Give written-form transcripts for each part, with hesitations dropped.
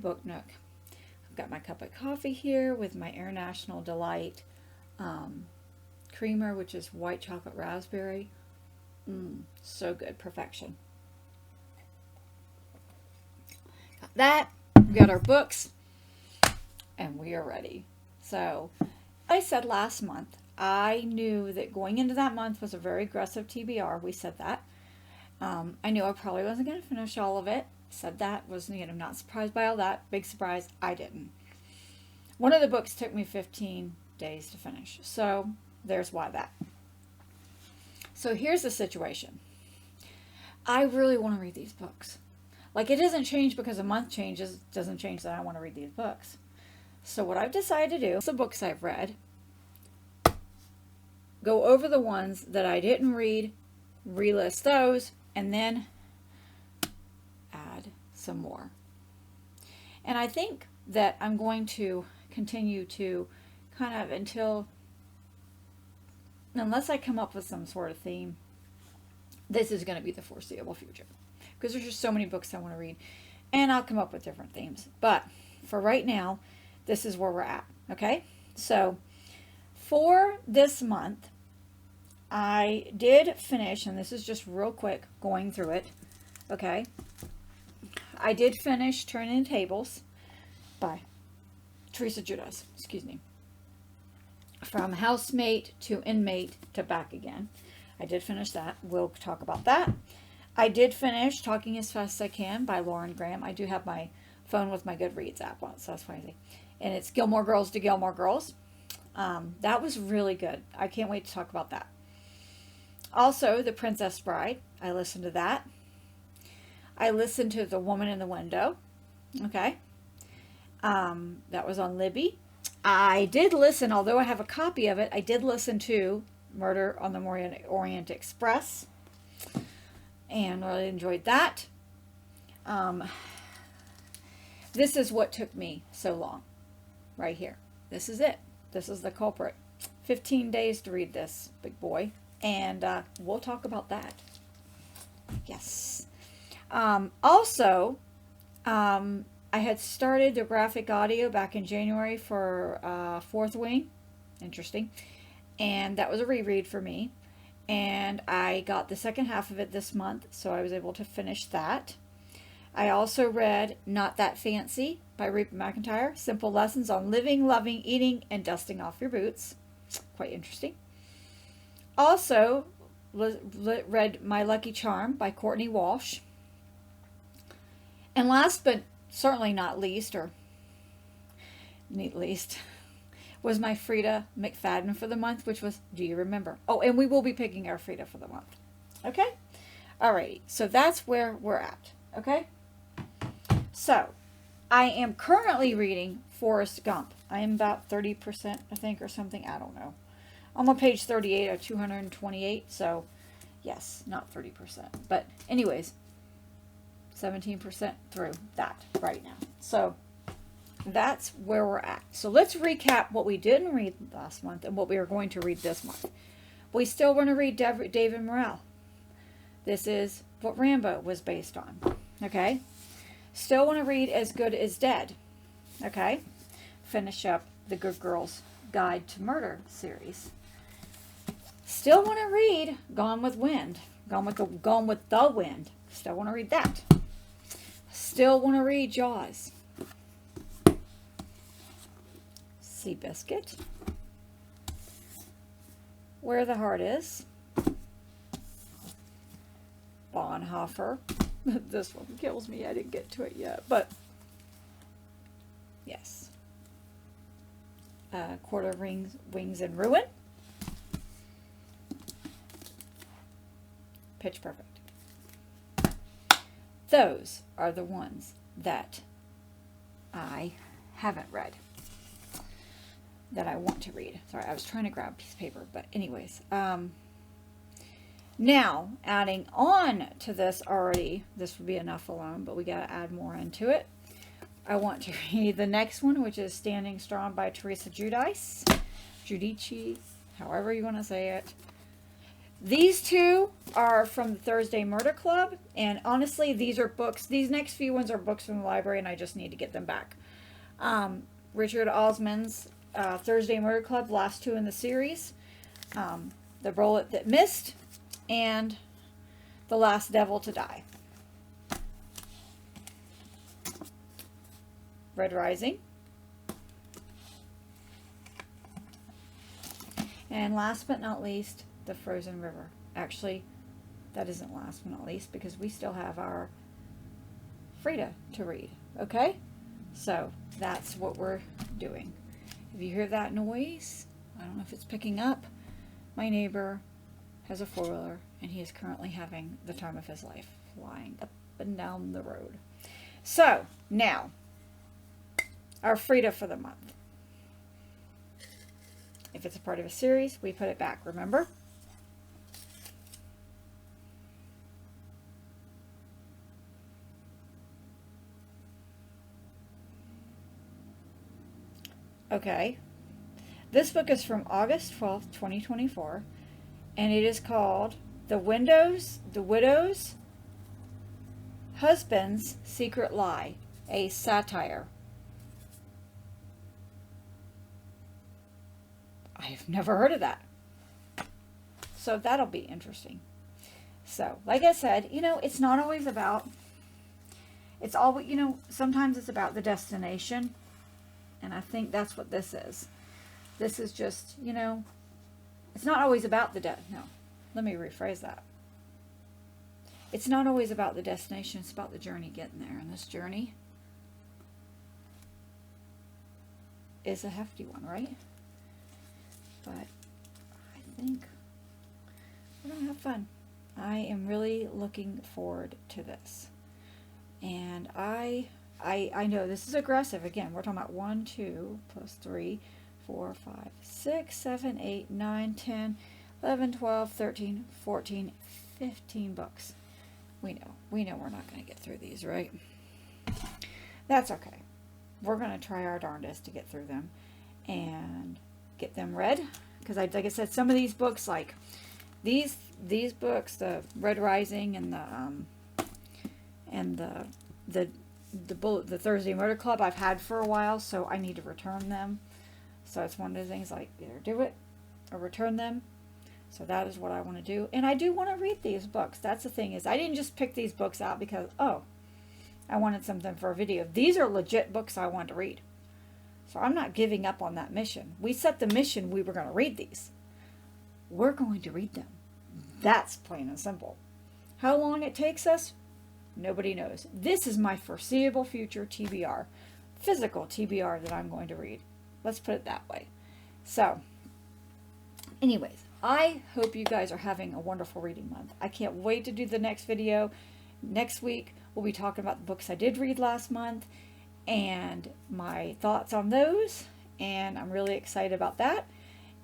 Book Nook. I've got my cup of coffee here with my International Delight creamer, which is white chocolate raspberry. So good, perfection. Got that. We got our books, and we are ready. So, I said last month, I knew that going into that month was a very aggressive TBR. We said that. I knew I probably wasn't going to finish all of it. Said that. I'm not surprised by all that. Big surprise, I didn't. One of the books took me 15 days to finish. So, there's why that. So, here's the situation. I really want to read these books. Like, it doesn't change because a month changes. It doesn't change that I want to read these books. So, what I've decided to do is the books I've read, go over the ones that I didn't read, relist those, and then add some more. And I think that I'm going to continue to kind of unless I come up with some sort of theme, this is going to be the foreseeable future. Because there's just so many books I want to read. And I'll come up with different themes. But for right now, this is where we're at. Okay? So, for this month, I did finish, and this is just real quick going through it. Okay? I did finish Turning Tables by Teresa Giudice. Excuse me. From housemate to inmate to back again. I did finish that. We'll talk about that. I did finish Talking as Fast as I Can by Lauren Graham. I do have my phone with my Goodreads app on, so that's why I say. And it's Gilmore Girls to Gilmore Girls. That was really good. I can't wait to talk about that. Also, The Princess Bride. I listened to that. I listened to The Woman in the Window. Okay. That was on Libby. I did listen, although I have a copy of it, I did listen to Murder on the Orient Express. And really enjoyed that. This is what took me so long. Right here. This is it. This is the culprit. 15 days to read this, big boy. And we'll talk about that. Yes. Also, I had started the graphic audio back in January for Fourth Wing. Interesting. And that was a reread for me. And I got the second half of it this month, so I was able to finish that. I also read Not That Fancy by Rupert McIntyre. Simple lessons on living, loving, eating, and dusting off your boots. Quite interesting. Also read My Lucky Charm by Courtney Walsh. And last but certainly not least, was my Frida McFadden for the month, which was Do You Remember? Oh, and we will be picking our Frida for the month. Okay? Alrighty. So that's where we're at. Okay? So, I am currently reading Forrest Gump. I am about 30%, I think, or something. I don't know. I'm on page 38 of 228, so yes, not 30%. But anyways, 17% through that right now. So, that's where we're at. So let's recap what we didn't read last month and what we are going to read this month. We still want to read David Morrell. This is what Rambo was based on. Okay? Still want to read As Good as Dead. Okay? Finish up the Good Girl's Guide to Murder series. Still want to read Gone with Wind. Gone with the Wind. Still want to read that. Still want to read Jaws. Seabiscuit. Where the Heart Is. Bonhoeffer. This one kills me. I didn't get to it yet, but yes. Court of Wings and Ruin. Pitch Perfect. Those are the ones that I haven't read, that I want to read. Sorry, I was trying to grab a piece of paper, but anyways. Now, adding on to this already, this would be enough alone, but we got to add more into it. I want to read the next one, which is Standing Strong by Teresa Giudice. Giudice, however you want to say it. These two are from the Thursday Murder Club, and honestly, these are books. These next few ones are books from the library, and I just need to get them back. Richard Osman's Thursday Murder Club, last two in the series. The Bullet That Missed, and The Last Devil to Die. Red Rising. And last but not least, The Frozen River. Actually, that isn't last but not least, because we still have our Frida to read. Okay? So, that's what we're doing. If you hear that noise, I don't know if it's picking up. My neighbor has a four-wheeler, and he is currently having the time of his life, flying up and down the road. So, now, our Frida for the month. If it's a part of a series, we put it back, remember? Okay. This book is from August 12th, 2024, and it is called The Widow's Husband's Secret Lie, a satire. I've never heard of that. So that'll be interesting. So, like I said, it's not always about, sometimes it's about the destination. And I think that's what this is. This is just, it's not always about no, let me rephrase that. It's not always about the destination, it's about the journey getting there. And this journey is a hefty one, right? But I think we're going to have fun. I am really looking forward to this. And I know this is aggressive. Again, we're talking about 1, 2, plus 3, 4, 5, 6, 7, 8, 9, 10, 11, 12, 13, 14, 15 books. We know we're not going to get through these, right? That's okay. We're going to try our darndest to get through them and get them read. Because like I said, some of these books, like these books, the Red Rising and the Thursday Murder Club, I've had for a while, so I need to return them. So it's one of the things, like, either do it or return them. So that is what I want to do. And I do want to read these books. That's the thing, is I didn't just pick these books out because, I wanted something for a video. These are legit books I wanted to read. So I'm not giving up on that mission. We set the mission, we were going to read these. We're going to read them. That's plain and simple. How long it takes us? Nobody knows. This is my foreseeable future TBR. Physical TBR that I'm going to read. Let's put it that way. So, anyways, I hope you guys are having a wonderful reading month. I can't wait to do the next video. Next week, we'll be talking about the books I did read last month and my thoughts on those. And I'm really excited about that.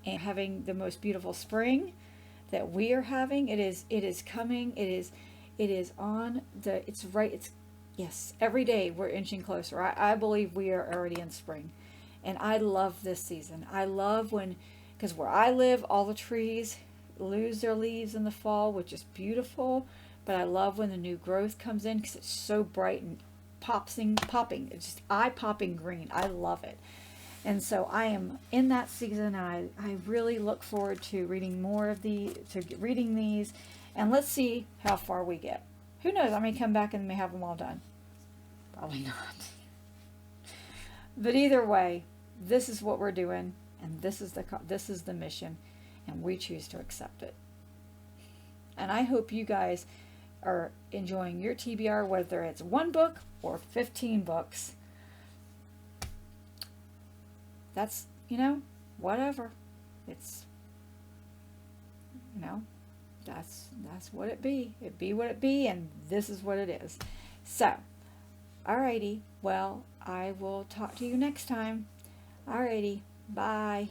And having the most beautiful spring that we are having. It is coming. It's yes, every day we're inching closer. I believe we are already in spring. And I love this season. I love because where I live, all the trees lose their leaves in the fall, which is beautiful. But I love when the new growth comes in because it's so bright and popping. It's just eye-popping green. I love it. And so I am in that season, and I really look forward to reading reading these. And let's see how far we get. Who knows? I may come back and may have them all done. Probably not. But either way, this is what we're doing, and this is the mission, and we choose to accept it. And I hope you guys are enjoying your TBR, whether it's 1 book or 15 books. That's, whatever. It's, that's what it be. It be what it be, and this is what it is. So, alrighty. Well, I will talk to you next time. Alrighty. Bye.